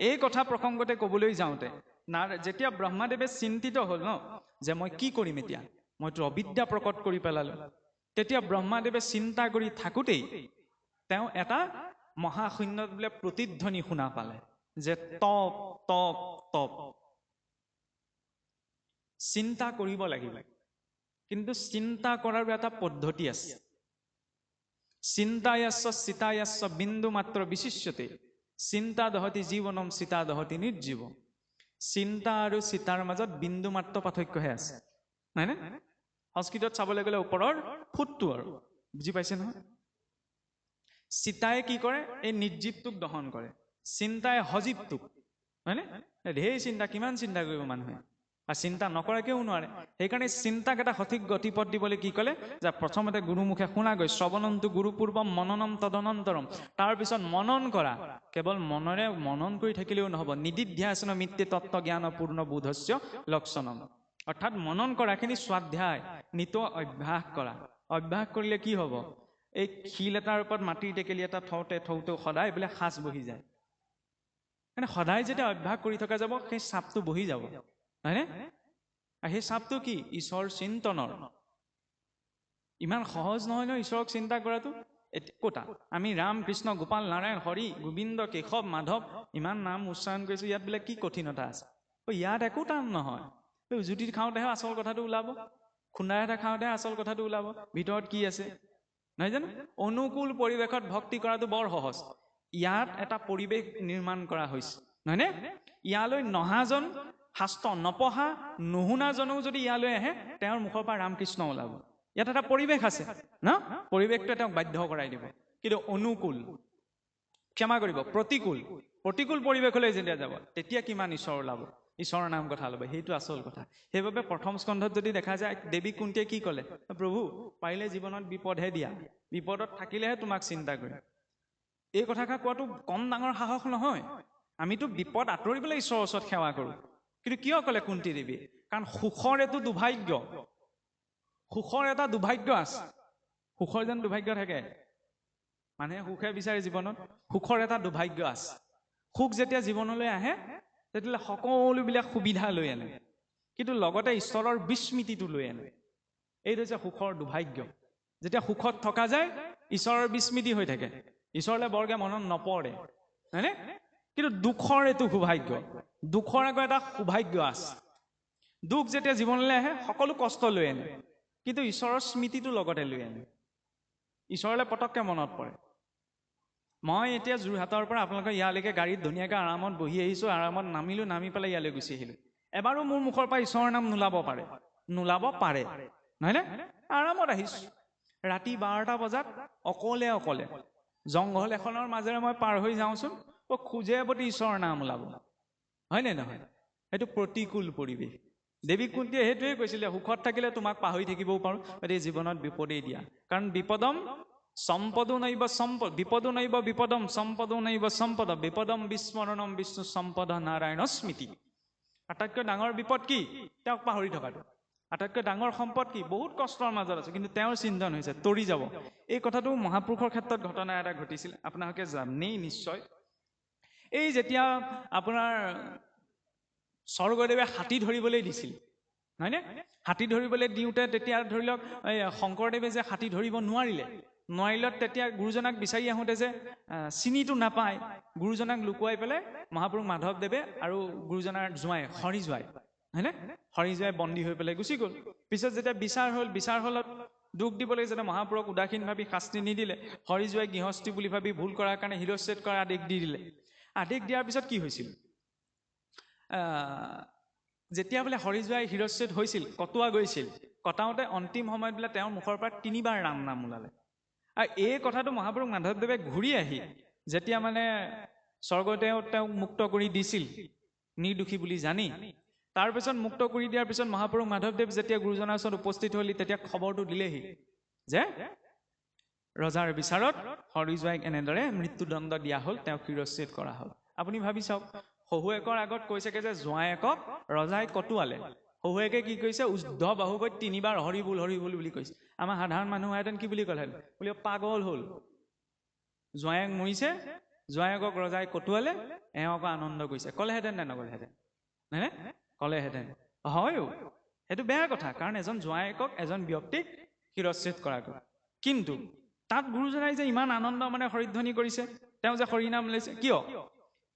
Speaker 1: এই কথা প্ৰসংগতে ক'বলৈ যাওঁতে যেতিয়া ব্ৰহ্মাদেৱে চিন্তিত হ'ল ন, যে মই কি কৰিম এতিয়া, মইতো অবিদ্যা প্ৰকট কৰি পেলালো, তেতিয়া ব্ৰহ্মাদেৱে চিন্তা কৰি থাকোঁতেই তেওঁ এটা মহাশূন্যত বোলে প্ৰতিধ্বনি শুনা পালে, যে তপ তপ তপ। চিন্তা কৰিব লাগিব, কিন্তু চিন্তা কৰাৰ এটা পদ্ধতি আছে। চিন্তায়াস্য চিতায়াস্য বিন্দু মাত্ৰ বিশিষ্যতে, চিন্তা দহতি জীৱনম চিতা দহতি নিৰ্জীৱ। চিন্তা আৰু চিতাৰ মাজত বিন্দু মাত্ৰ পাৰ্থক্যহে আছে, হয়নে? সংস্কৃতত চাবলৈ গ'লে ওপৰৰ ফুটটো আৰু, বুজি পাইছে নহয়? চিতাই কি কৰে, এই নিৰ্জীৱটোক দহন কৰে, চিন্তাই সজীৱটোক, হয়নে? ঢেৰ চিন্তা, কিমান চিন্তা কৰিব মানুহে, আৰু চিন্তা নকৰাকেও নোৱাৰে। সেইকাৰণে চিন্তাক এটা সঠিক গতিপথ দিবলৈ কি ক'লে, যে প্ৰথমতে গুৰুমুখে শুনা গৈ শ্ৰৱণমটো গুৰুপূৰ্বম মননম তদনন্তৰম, তাৰপিছত মনন কৰা। কেৱল মনেৰে মনন কৰি থাকিলেও নহ'ব, নিদিধ্যাসন মিত্তে তত্ত্ব জ্ঞান পূৰ্ণ বোধস্য লক্ষণম, অৰ্থাৎ মনন কৰাখিনি স্বাধ্যায়, নিত অভ্যাস কৰা। অভ্যাস কৰিলে কি হ'ব, এই শিল এটাৰ ওপৰত মাটিৰ টেকেলি এটা থওঁতে থওঁতে সদায় বোলে সাঁচ বহি যায়, মানে সদায় যেতিয়া অভ্যাস কৰি থকা যাব, সেই চাপটো বহি যাব, হয়নে? আৰু সেই চাপটো কি, ঈশ্বৰ চিন্তনৰ। ইমান সহজ নহয় ন ঈশ্বৰক চিন্তা কৰাটো। ক'তা আমি ৰাম কৃষ্ণ গোপাল নাৰায়ণ হৰি গোবিন্দ কেশৱ মাধৱ ইমান নাম উচ্চাৰণ কৰিছো, ইয়াত বোলে কি কঠিনতা আছে? ইয়াত একো টান নহয়। জুতি খাওঁতেহে আচল কথাটো ওলাব, খুন্দা এটা খাওঁতেহে আচল কথাটো ওলাব, ভিতৰত কি আছে, নহয় জানো? অনুকূল পৰিৱেশত ভক্তি কৰাটো বৰ সহজ। ইয়াত এটা পৰিৱেশ নিৰ্মাণ কৰা হৈছে, নহয়নে? ইয়ালৈ নহাজন, শাস্ত্ৰ নপঢ়া নুশুনাজনেও যদি ইয়ালৈ আহে, তেওঁৰ মুখৰ পৰা ৰামকৃষ্ণ ওলাব। ইয়াত এটা পৰিৱেশ আছে ন, পৰিৱেশটোৱে তেওঁক বাধ্য কৰাই দিব। কিন্তু অনুকূল, ক্ষমা কৰিব, প্ৰতিকূল পৰিৱেশলৈ যেতিয়া যাব, তেতিয়া কিমান ঈশ্বৰ ওলাব, ঈশ্বৰৰ নাম কথা ল'ব, সেইটো আচল কথা। সেইবাবে প্ৰথম স্কন্ধত যদি দেখা যায়, দেৱী কুন্তীয়ে কি ক'লে, প্ৰভু পাৰিলে জীৱনত বিপদহে দিয়া, বিপদত থাকিলেহে তোমাক চিন্তা কৰিম। এই কথাষাৰ কোৱাটো কম ডাঙৰ সাহস নহয়। আমিতো বিপদ আঁতৰিবলৈ ঈশ্বৰৰ ওচৰত সেৱা কৰোঁ, কিন্তু কিয় ক'লে কুন্তী দেৱী? কাৰণ সুখৰ এইটো দুৰ্ভাগ্য, সুখৰ এটা দুৰ্ভাগ্য আছে। সুখৰ যেন দুৰ্ভাগ্য থাকে, মানুহে সুখে বিচাৰে জীৱনত, সুখৰ এটা দুৰ্ভাগ্য আছে। সুখ যেতিয়া জীৱনলৈ আহে, তেতিয়াহ'লে সকলোবিলাক সুবিধা লৈ আনে, কিন্তু লগতে ঈশ্বৰৰ বিস্মৃতিটো লৈ আনে। এইটো হৈছে সুখৰ দুৰ্ভাগ্য। যেতিয়া সুখত থকা যায়, ঈশ্বৰৰ বিস্মৃতি হৈ থাকে, ঈশ্বৰলৈ বৰকে মনত নপৰে, হয়নে? কিন্তু দুখৰ এইটো সৌভাগ্য, দুখৰ আকৌ এটা সৌভাগ্য আছে। দুখ যেতিয়া জীৱনলৈ আহে, সকলো কষ্ট লৈ আনে, কিন্তু ঈশ্বৰৰ স্মৃতিটো লগতে লৈ আনে, ঈশ্বৰলৈ পতককে মনত পৰে। মই এতিয়া যোৰহাটৰ পৰা আপোনালোকৰ ইয়ালৈকে গাড়ীত ধুনীয়াকৈ আৰামত বহি আহিছোঁ, আৰামত নামিলোঁ, নামি পেলাই ইয়ালৈ গুচি আহিলোঁ। এবাৰো মোৰ মুখৰ পৰা ঈশ্বৰৰ নাম নোলাব পাৰে, নহয়নে? আৰামত আহিছোঁ। ৰাতি 12টা বজাত অকলে অকলে জংঘল এখনৰ মাজেৰে মই পাৰ হৈ যাওঁচোন, খোজে প্ৰতি ঈশ্বৰৰ নাম ওলাব, হয়নে নহয়? সেইটো প্ৰতিকূল পৰিৱেশ। দেৱী কুন্তীয়ে সেইটোৱে কৈছিলে, সুখত থাকিলে তোমাক পাহৰি থাকিবও পাৰোঁ, গতিকে জীৱনত বিপদেই দিয়া। কাৰণ বিপদম সম্পদো নৈব সম্পদ, বিপদো নৈব বিপদম সম্পদো নৈব সম্পদ, বিপদম বিস্মৰণম বিষ্ণু সম্পদ নাৰায়ণ স্মৃতি। আটাইতকৈ ডাঙৰ বিপদ কি? তেওঁক পাহৰি থকাটো। আটাইতকৈ ডাঙৰ সম্পদ কি? বহুত কষ্টৰ মাজত আছে, কিন্তু তেওঁৰ চিন্তন হৈছে তৰি যাব। এই কথাটো মহাপুৰুষৰ ক্ষেত্ৰত ঘটনা এটা ঘটিছিল, আপোনালোকে জানেই নিশ্চয়। এই যেতিয়া আপোনাৰ স্বৰ্গদেৱে হাতী ধৰিবলৈ দিছিল, হয়নে? হাতী ধৰিবলৈ দিওঁতে তেতিয়া ধৰি লওক শংকৰদেৱে যে হাতী ধৰিব নোৱাৰিলত তেতিয়া গুৰুজনাক বিচাৰি আহোঁতে যে চিনিটো নাপায়, গুৰুজনাক লুকুৱাই পেলাই মহাপুৰুষ মাধৱদেৱে আৰু গুৰুজনাৰ জোঁৱাই হৰি জোঁৱাই, হয়নে? হৰি জোঁৱাই বন্দী হৈ পেলাই গুচি গ'ল। পিছত যেতিয়া বিচাৰ হলত দুখ দিবলৈ যেতিয়া মহাপুৰুষক উদাসীন ভাবি শাস্তি নিদিলে, হৰি জোঁৱাই গৃহস্থী বুলি ভাবি ভুল কৰাৰ কাৰণে শিৰচ্ছেদ কৰাৰ আদেশ দি দিলে। আদেশ দিয়াৰ পিছত কি হৈছিল? যেতিয়া বোলে হৰি জোঁৱাই শিৰচ্ছেদ হৈছিল, কটোৱা গৈছিল, কটাওঁতে অন্তিম সময়ত বোলে তেওঁৰ মুখৰ পৰা 3বাৰ ৰাম নাম ওলালে। আৰু এই কথাটো মহাপুৰুষ মাধৱদেৱে ঘূৰি আহি যেতিয়া মানে স্বৰ্গদেউ তেওঁক মুক্ত কৰি দিছিল নিৰ্দোষী বুলি জানি, তাৰপিছত মুক্ত কৰি দিয়াৰ পিছত মহাপুৰুষ মাধৱদেৱ যেতিয়া গুৰুজনাৰ ওচৰত উপস্থিত হলি, তেতিয়া খবৰটো দিলেহি যে ৰজাৰ বিচাৰত হৰি জোঁৱাইক এনেদৰে মৃত্যুদণ্ড দিয়া হ'ল, তেওঁক শিৰচ্ছেদ কৰা হ'ল। আপুনি ভাবি চাওক, শহুৱেকৰ আগত কৈছেগে যে জোঁৱায়েকক ৰজাই কটুৱালে। শহুৱেকে কি কৈছে, উদ্ধ বাহু কৈ 3 বাৰ হৰি বুল বুলি কৈছে। আমাৰ সাধাৰণ মানুহ হেঁতেন কি বুলি ক'লেহেঁতেন, বোলে পাগল হ'ল, জোঁৱায়েক মৰিছে, জোঁৱায়েকক ৰজাই কটুৱালে, এওঁকো আনন্দ কৰিছে। ক'লেহেঁতেন নে নক'লেহেঁতেন? নে ক'লেহেঁতেন। হয়ো, সেইটো বেয়া কথা, কাৰণ এজন জোঁৱায়েকক এজন ব্যক্তিক শিৰচ্ছেদ কৰাটো। কিন্তু তাত গুৰুজনাই যে ইমান আনন্দ মানে হৰিধ্বনি কৰিছে, তেওঁ যে হৰিনাম লৈছে, কিয়?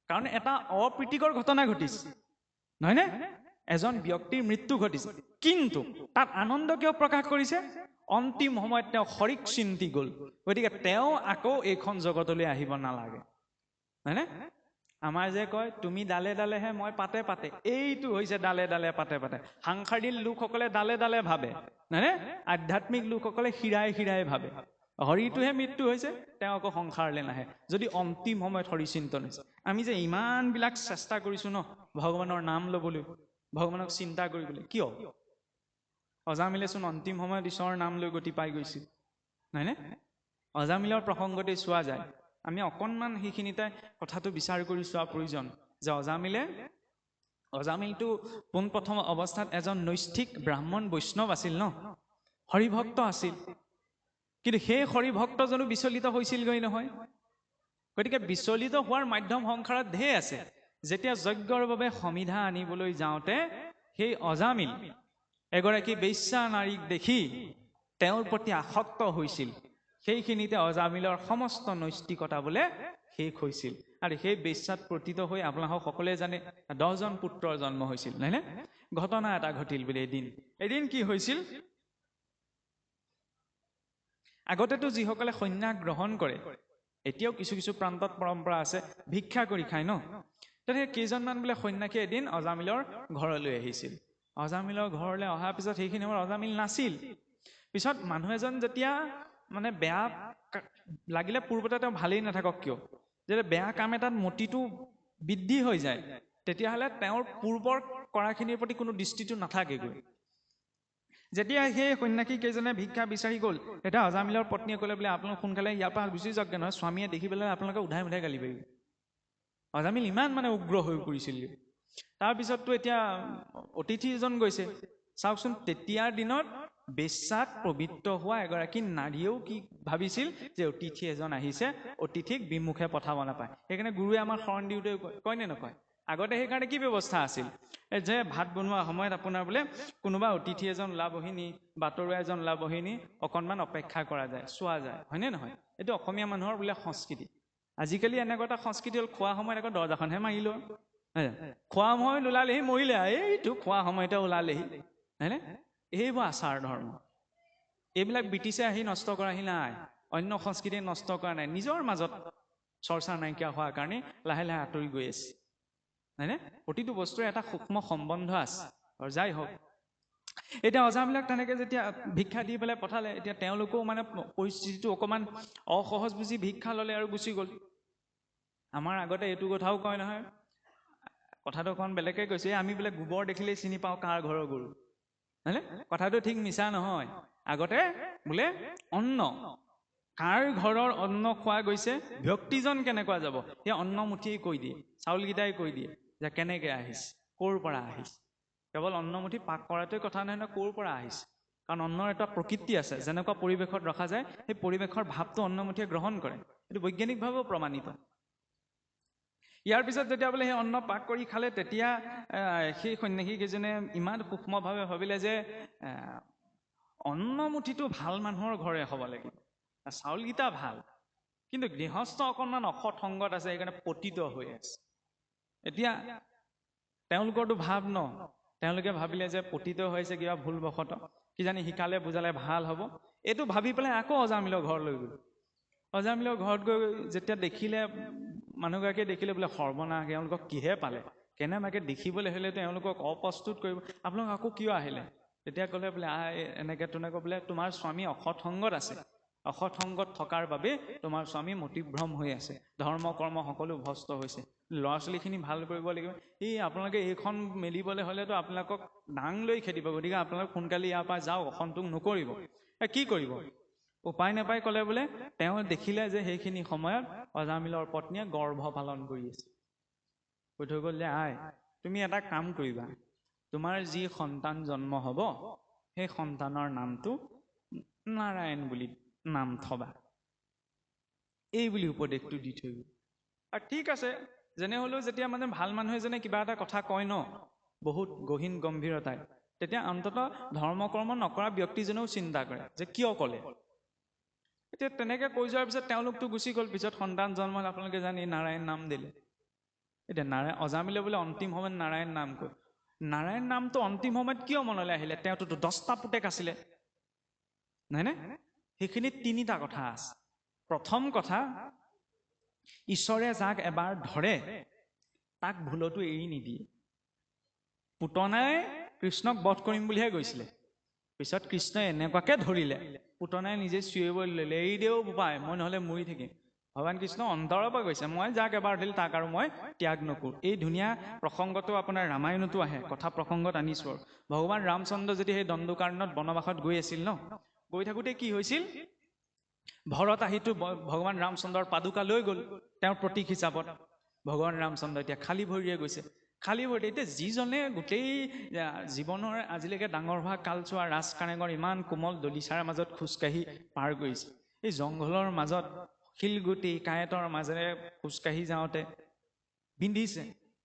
Speaker 1: কাৰণ এটা অপ্ৰীতিকৰ ঘটনা ঘটিছে, নহয়নে? এজন ব্যক্তিৰ মৃত্যু ঘটিছে, কিন্তু তাত আনন্দ কিয় প্ৰকাশ কৰিছে? অন্তিম সময়ত তেওঁ হৰিক চিন্তি গ'ল, গতিকে তেওঁ আকৌ এইখন জগতলৈ আহিব নালাগে, হয়নে? আমাৰ যে কয় তুমি ডালে ডালেহে, মই পাতে পাতে, এইটো হৈছে ডালে ডালে পাতে পাতে। সাংসাৰিক লোকসকলে ডালে ডালে ভাবে, নহয়নে? আধ্যাত্মিক লোকসকলে শিৰাই শিৰাই ভাবে। হৰিটোহে মৃত্যু হৈছে, তেওঁ আকৌ সংসাৰলৈ নাহে, যদি অন্তিম সময়ত হৰি চিন্তন হৈছে। আমি যে ইমানবিলাক চেষ্টা কৰিছো ন ভগৱানৰ নাম ল'বলৈ, ভগৱানক চিন্তা কৰিবলৈ, কিয়? অজামিলেচোন অন্তিম সময়ত ঈশ্বৰৰ নাম লৈ গতি পাই গৈছিল, নহয়নে? অজামিলৰ প্ৰসংগতে চোৱা যায়, আমি অকণমান সেইখিনিতে কথাটো বিচাৰ কৰি চোৱা প্ৰয়োজন যে অজামিলটো পোনপ্ৰথম অৱস্থাত এজন নৈষ্ঠিক ব্ৰাহ্মণ বৈষ্ণৱ আছিল ন, হৰিভক্ত আছিল। কিন্তু সেই হৰিভক্তজনো বিচলিত হৈছিলগৈ নহয়। গতিকে বিচলিত হোৱাৰ মাধ্যম সংসাৰত ঢেৰ আছে। যেতিয়া যজ্ঞৰ বাবে সমিধা আনিবলৈ যাওঁতে সেই অজামিল এগৰাকী বেশ্যা নাৰীক দেখি তেওঁৰ প্ৰতি আসক্ত হৈছিল। সেইখিনিতে অজামিলৰ সমস্ত নৈষ্ঠিকতা বোলে শেষ হৈছিল। আৰু সেই বেশ্যাত প্ৰতিত হৈ আপোনালোক সকলোৱে জানে 10জন পুত্ৰৰ জন্ম হৈছিল, নহয়নে? ঘটনা এটা ঘটিল বোলে এদিন কি হৈছিল, আগতেতো যিসকলে সন্ন্যাস গ্ৰহণ কৰে, এতিয়াও কিছু কিছু প্ৰান্তত পৰম্পৰা আছে, ভিক্ষা কৰি খায় ন। তেনেকৈ কেইজনমান বোলে সন্ন্যাসী এদিন অজামিলৰ ঘৰলৈ আহিছিল। অজামিলৰ ঘৰলৈ অহাৰ পিছত সেইখিনি সময়ত অজামিল নাছিল। পিছত মানুহ এজন যেতিয়া মানে বেয়া লাগিলে, পূৰ্বতে তেওঁ ভালেই নাথাকক কিয়, যেতিয়া বেয়া কাম এটাত মতিটো বৃদ্ধি হৈ যায়, তেতিয়াহ'লে তেওঁৰ পূৰ্বৰ কৰাখিনিৰ প্ৰতি কোনো দৃষ্টিটো নাথাকেগৈ। যেতিয়া সেই সন্ন্যাসী কেইজনে ভিক্ষা বিচাৰি গ'ল, তেতিয়া অজামিলৰ পত্নীয়ে ক'লে বোলে আপোনালোক সোনকালে ইয়াৰ পৰা গুচি যাওকগৈ, নহয় স্বামীয়ে দেখি পেলাই আপোনালোকে উধাই মুধাই গালি পাৰিব। অজামিল ইমান মানে উগ্ৰ হৈ পৰিছিল। তাৰপিছততো এতিয়া অতিথি এজন গৈছে, চাওকচোন তেতিয়াৰ দিনত বেশ্যাত পবিত্ৰ হোৱা এগৰাকী নাৰীয়েও কি ভাবিছিল যে অতিথি এজন আহিছে, অতিথিক বিমুখে পঠাব নাপায়। সেইকাৰণে গুৰুৱে আমাৰ শৰণ দিওঁতে কয় নে নকয়? আগতে সেইকাৰণে কি ব্যৱস্থা আছিল যে ভাত বনোৱা সময়ত আপোনাৰ বোলে কোনোবা অতিথি এজন ওলাবহি নি, বাটৰুৱা এজন ওলাবহি নি, অকণমান অপেক্ষা কৰা যায়, চোৱা যায়, হয়নে নহয়? এইটো অসমীয়া মানুহৰ বোলে সংস্কৃতি। আজিকালি এনেকুৱা এটা সংস্কৃতি হ'ল, খোৱা সময়ত আকৌ দৰজাখনহে মাৰিলো, খোৱা সময়ত ওলালেহি মৰিলে, এইটো খোৱা সময়তে ওলালেহি, হয়নে? এইবোৰ আচাৰ ধৰ্ম, এইবিলাক ব্ৰিটিছে আহি নষ্ট কৰাহি নাই, অন্য সংস্কৃতিয়ে নষ্ট কৰা নাই, নিজৰ মাজত চৰ্চা নাইকিয়া হোৱাৰ কাৰণে লাহে লাহে আঁতৰি গৈ আছে, হয়নে? প্ৰতিটো বস্তুৰে এটা সূক্ষ্ম সম্বন্ধ আছে। আৰু যাই হওক, এতিয়া অজামিলক তেনেকে যেতিয়া ভিক্ষা দি পেলাই পঠালে, এতিয়া তেওঁলোকেও মানে পৰিস্থিতিটো অকণমান অসহজ বুজি ভিক্ষা ল'লে আৰু গুচি গ'ল। আমাৰ আগতে এইটো কথাও কয় নহয়, কথাটো অকণ বেলেগকে কৈছে, আমি বোলে গোবৰ দেখিলেই চিনি পাওঁ কাৰ ঘৰৰ গৰু, হয়নে? কথাটো ঠিক মিছা নহয়। আগতে বোলে অন্ন, কাৰ ঘৰৰ অন্ন খোৱা গৈছে, ব্যক্তিজন কেনেকুৱা যাব, সেই অন্নমুঠিয়েই কৈ দিয়ে, চাউলকেইটাই কৈ দিয়ে যে কেনেকে আহিছে, ক'ৰ পৰা আহিছে। কেৱল অন্নমুঠি পাক কৰাটোৱে কথা নহয় নহয়, ক'ৰ পৰা আহিছে। কাৰণ অন্নৰ এটা প্ৰকৃতি আছে, যেনেকুৱা পৰিৱেশত ৰখা যায় সেই পৰিৱেশৰ ভাৱটো অন্নমুঠিয়ে গ্ৰহণ কৰে, এইটো বৈজ্ঞানিকভাৱেও প্ৰমাণিত। ইয়াৰ পিছত যেতিয়া বোলে সেই অন্ন পাক কৰি খালে, তেতিয়া সেই সন্ন্যাসী কেইজনে ইমান সূক্ষ্মভাৱে ভাবিলে যে অন্নমুঠিটো ভাল মানুহৰ ঘৰে হ'ব লাগিব, চাউলকেইটা ভাল, কিন্তু গৃহস্থ অকণমান অসৎ সংগত আছে, সেইকাৰণে পতিত হৈ আছে। এতিয়া তেওঁলোকৰতো ভাৱ ন, তেওঁলোকে ভাবিলে যে পতিত হৈছে কিবা ভুলবশত, কিজানি শিকালে বুজালে ভাল হ'ব, এইটো ভাবি পেলাই আকৌ অজামিলৰ ঘৰলৈ গ'ল। অজামিলৰ ঘৰত গৈ যেতিয়া দেখিলে, মানুহগৰাকীয়ে দেখিলে বোলে সৰ্বনাশ, তেওঁলোকক কিহে পালে, কেনেবাকে দেখিবলৈ হ'লে তেওঁলোকক অপ্ৰস্তুত কৰিব, আপোনালোক আকৌ কিয় আহিলে? তেতিয়া ক'লে বোলে এনেকে তেনেকৈ বোলে তোমাৰ স্বামী অসৎ সংগত আছে, অসৎ সংগত থকাৰ বাবে তোমাৰ স্বামী মতিভ্ৰম হৈ আছে, ধৰ্ম কৰ্ম সকলো ভ্ৰষ্ট হৈছে, ল'ৰা ছোৱালীখিনি ভাল কৰিব লাগিব, আপোনালোকে এইখন মেলিবলৈ হ'লেতো আপোনালোকক ডাং লৈ খেদিব, গতিকে আপোনালোক সোনকালে ইয়াৰ পৰা যাওক, অসন্তোষ নকৰিব। কি কৰিব? উপায় নাপাই ক'লে বোলে তেওঁ দেখিলে যে সেইখিনি সময়ত অজামিলৰ পত্নীয়ে গৰ্ভ পালন কৰি আছে। কৈ থৈ গ'ল যে আই তুমি এটা কাম কৰিবা, তোমাৰ যি সন্তান জন্ম হ'ব সেই সন্তানৰ নামটো নাৰায়ণ বুলি নাম থবা, এই বুলি উপদেশটো দি থৈ গ'ল। আৰু ঠিক আছে, যেনে হ'লেও যেতিয়া মানে ভাল মানুহ এজনে কিবা এটা কথা কয় ন বহুত গহীন গম্ভীৰতাই, তেতিয়া অন্ততঃ ধৰ্ম কৰ্ম নকৰা ব্যক্তিজনেও চিন্তা কৰে যে কিয় ক'লে। এতিয়া তেনেকে কৈ যোৱাৰ পিছত তেওঁলোকতো গুচি গ'ল, পিছত সন্তান জন্ম হ'ল, আপোনালোকে জানি নাৰায়ণ নাম দিলে। এতিয়া অজামিলে বোলে অন্তিম সময়ত নাৰায়ণ নাম কয়। নাৰায়ণ নামটো অন্তিম সময়ত কিয় মনলৈ আহিলে? তেওঁতো 10টা পুতেক আছিলে, নহয়নে? সেইখিনিত 3টা কথা আছে। প্ৰথম কথা, ঈশ্বৰে যাক এবাৰ ধৰে তাক ভুলতো এৰি নিদিয়ে। পুতনাই কৃষ্ণক বধ কৰিম বুলিহে গৈছিলে, পিছত কৃষ্ণই এনেকুৱাকে ধৰিলে পুতনাই নিজে চিঞৰিব ল'লে, এৰি দেও বোপাই, মই নহ'লে মৰি থাকিম। ভগৱান কৃষ্ণ অন্তৰৰ পৰা কৈছে, মই যাক এবাৰ দিল তাক আৰু মই ত্যাগ নকৰোঁ। এই ধুনীয়া প্ৰসংগটো আপোনাৰ ৰামায়ণতো আহে, কথা প্ৰসংগত আনিছোঁ আৰু। ভগৱান ৰামচন্দ্ৰ যেতিয়া সেই দণ্ডকাৰণ্যত বনবাসত গৈ আছিল ন, গৈ থাকোঁতে কি হৈছিল, ভৰত আহিটো ভগৱান ৰামচন্দ্ৰৰ পাদুকা লৈ গ'ল তেওঁৰ প্ৰতীক হিচাপত। ভগৱান ৰামচন্দ্ৰ এতিয়া খালী ভৰিৰে গৈছে, খালী ভৰিৰে। এতিয়া যিজনে গোটেই জীৱনৰ আজিলৈকে ডাঙৰ হোৱা কালচোৱা ৰাজ কাৰেঙৰ ইমান কোমল দলিচাৰ মাজত খোজকাঢ়ি পাৰ কৰিছে, এই জংঘলৰ মাজত শিলগুটি কাঁইটৰ মাজেৰে খোজকাঢ়ি যাওঁতে বিন্ধিছে,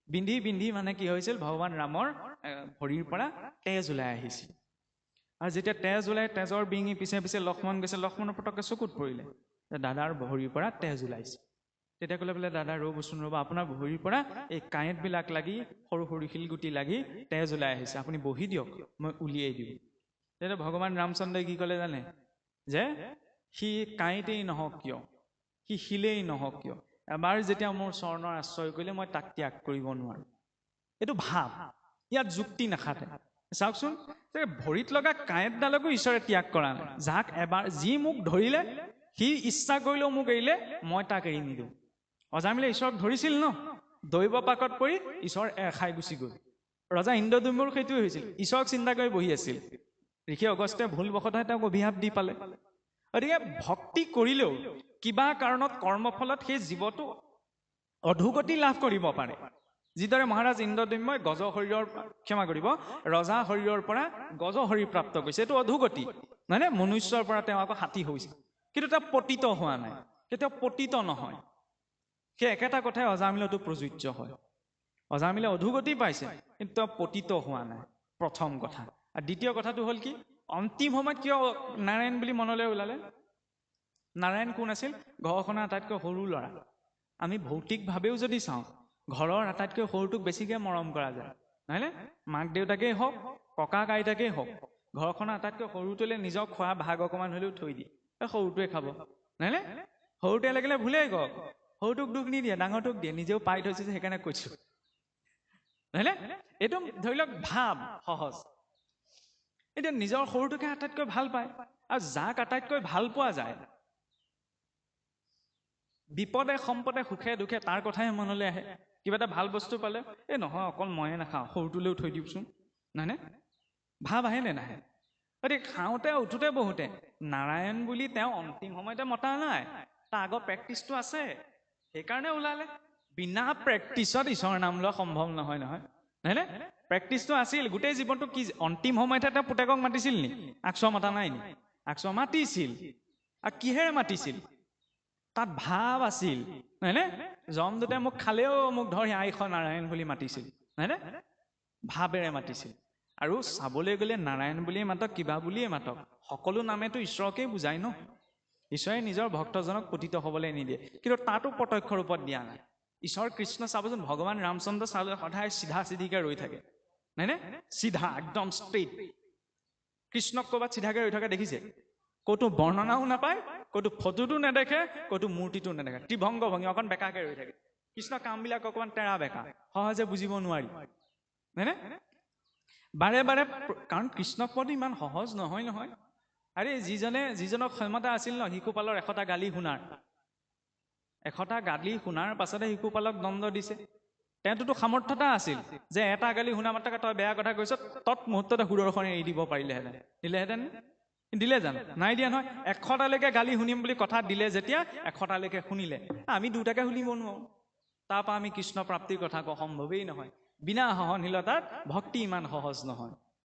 Speaker 1: বিন্ধি মানে কি হৈছিল, ভগৱান ৰামৰ ভৰিৰ পৰা তেজ ওলাই আহিছিল। আৰু যেতিয়া তেজ ওলাই, তেজৰ বিঙি পিছে পিছে লক্ষ্মণ গৈছে, লক্ষ্মণৰ পটককে চকুত পৰিলে দাদাৰ ভৰিৰ পৰা তেজ ওলাইছে। তেতিয়া ক'লে বোলে দাদা ৰ'বচোন ৰ'ব, আপোনাৰ ভৰিৰ পৰা এই কাঁইটবিলাক লাগি সৰু সৰু শিলগুটি লাগি তেজ ওলাই আহিছে, আপুনি বহি দিয়ক মই উলিয়াই দিওঁ। তেতিয়া ভগৱান ৰামচন্দ্ৰই কি ক'লে জানে, যে সি কাঁইটেই নহওক কিয়, সি শিলেই নহওক কিয়, এবাৰ যেতিয়া মোৰ চৰণৰ আশ্ৰয় কৰিলে মই তাক ত্যাগ কৰিব নোৱাৰো। এইটো ভাৱ, ইয়াত যুক্তি নাখাতে। চাওকচোন, ভৰিত লগা কাঁইটডালকো ঈশ্বৰে ত্যাগ কৰা নাই। যাক এবাৰ যি মোক ধৰিলে সি ইচ্ছা কৰিলেও মোক এৰিলে, মই তাক এৰি নিদিওঁ। অজামিলে ঈশ্বৰক ধৰিছিল ন, দৈৱ পাকত পৰি ঈশ্বৰ খাই গুচি গ'ল। ৰজা ইন্দ্ৰদ্যুম্নৰ সেইটোৱে হৈছিল, ঈশ্বৰক চিন্তা কৰি বহি আছিল, ঋষি অগস্ত্যে ভুলবশতঃ তেওঁক অভিশাপ দি পালে। গতিকে ভক্তি কৰিলেও কিবা কাৰণত কৰ্মফলত সেই জীৱটো অধোগতি লাভ কৰিব পাৰে। যিদৰে মহাৰাজ ইন্দ্ৰদ্যুম্নই গজ শৰীৰৰ, ক্ষমা কৰিব, ৰজা শৰীৰৰ পৰা গজ শৰীৰ প্ৰাপ্ত কৰিছে, এইটো অধোগতি, নহয় নে? মনুষ্যৰ পৰা তেওঁ আকৌ হাতী হৈছে, কিন্তু তেওঁ পতিত হোৱা নাই, কেতিয়াও পতিত নহয়। সেই একেটা কথাই অজামিলতো প্ৰযোজ্য হয়। অজামিলে অধোগতি পাইছে, কিন্তু তেওঁ পতিত হোৱা নাই, প্ৰথম কথা। আৰু দ্বিতীয় কথাটো হ'ল কি, অন্তিম সময়ত কিয় নাৰায়ণ বুলি মনলৈ ওলালে? নাৰায়ণ কোন আছিল? ঘৰখনৰ আটাইতকৈ সৰু ল'ৰা। আমি ভৌতিকভাৱেও যদি চাওঁ, ঘৰৰ আটাইতকৈ সৰুটোক বেছিকে মৰম কৰা যায়, নহয়নে? মাক দেউতাকেই হওক, ককা আইতাকেই হওক, ঘৰখনৰ আটাইতকৈ সৰুটোলৈ নিজৰ খোৱা ভাগ অকণমান হ'লেও থৈ দিয়ে, সৰুটোৱে খাব, নহয়নে? সৰুটোৱে লাগিলে ভুলেই কওক, সৰুটোক দুখ নিদিয়ে, ডাঙৰটোক দিয়ে, নিজেও পাই থৈছে যে সেইকাৰণে কৈছো, নহয়নে? এইটো ধৰি লওক ভাৱ সহজ। এতিয়া নিজৰ সৰুটোকে আটাইতকৈ ভাল পায়, আৰু যাক আটাইতকৈ ভাল পোৱা যায়, বিপদে সম্পদে সুখে দুখে তাৰ কথাহে মনলৈ আহে। কিবা এটা ভাল বস্তু পালে, এই নহয় অকল ময়ে নাখাওঁ, সৰুটোলৈও থৈ দিওকচোন, নহয়নে? ভাৱ আহে নে নাহে? গতিকে খাওঁতে উঠোতে বহুতে নাৰায়ণ বুলি তেওঁ অন্তিম সময়তে মতা নাই, তাৰ আগৰ প্ৰেক্টিচটো আছে, সেইকাৰণে ওলালে। বিনা প্ৰেক্টিচত ঈশ্বৰৰ নাম লোৱা সম্ভৱ নহয়, নহয়নে? প্ৰেক্টিচটো আছিল গোটেই জীৱনটো। কি অন্তিম সময়তহে তেওঁ পুতেকক মাতিছিল নি? আকচৰ মাতা নাই নি? আকচৰ মাতিছিল। আৰু কিহেৰে মাতিছিল? তাত ভাৱ আছিল, নহয়নে? যমদূতে মোক খালেও মোক ধৰি আইষ নাৰায়ণ বুলি মাতিছিল, নহয়নে? ভাৱেৰে মাতিছিল। আৰু চাবলৈ গ'লে নাৰায়ণ বুলিয়ে মাতক, কিবা বুলিয়ে মাতক, সকলো নামেতো ঈশ্বৰকেই বুজায় ন। ঈশ্বৰে নিজৰ ভক্তজনক পতিত হ'বলৈ নিদিয়ে, কিন্তু তাতো প্ৰত্যক্ষ ৰূপত দিয়া নাই। ঈশ্বৰ কৃষ্ণ চাবচোন, ভগৱান ৰামচন্দ্ৰ চালে সদায় চিধা চিধিকে ৰৈ থাকে, নহয়নে? চিধা একদম ষ্ট্ৰেইট। কৃষ্ণক ক'ৰবাত চিধাকে ৰৈ থকা দেখিছে? ক'তো বৰ্ণনাও নাপায়, ক'তো ফটোটো নেদেখে, ক'তো মূৰ্তিটো নেদেখে, ত্ৰিভংগ ভংগী, অকণ বেকাকে ৰৈ থাকে। কৃষ্ণ কামবিলাক অকণমান তেৰা বেকা, সহজে বুজিব নোৱাৰি, নহয়নে? বাৰে বাৰে, কাৰণ কৃষ্ণক পোৱাটো ইমান সহজ নহয় নহয়। আৰে যিজনক ক্ষমতা আছিল ন, শিশুপালৰ 100টা গালি শুনাৰ, 100টা গালি শুনাৰ পাছতে শিশুপালক দণ্ড দিছে। তেওঁতোতো সামৰ্থ্যতা আছিল যে এটা গালি শুনা মাত্ৰকে তই বেয়া কথা কৈছ, তৎমুহূৰ্ততে সুদৰ্শনে এৰি দিব পাৰিলেহেঁতেন। দিলেহেঁতেন? দিলে জানো? নাই দিয়া নহয়। 100টালৈকে গালি শুনিম বুলি কথা দিলে যেতিয়া 100টালৈকে শুনিলে, আমি 2টাকে শুনিব নোৱাৰো। তাৰপৰা আমি কৃষ্ণ প্ৰাপ্তিৰ কথা কোৱা সম্ভৱেই নহয়। বিনা সহনশীলতাত ভক্তি ইমান সহজ নহয়।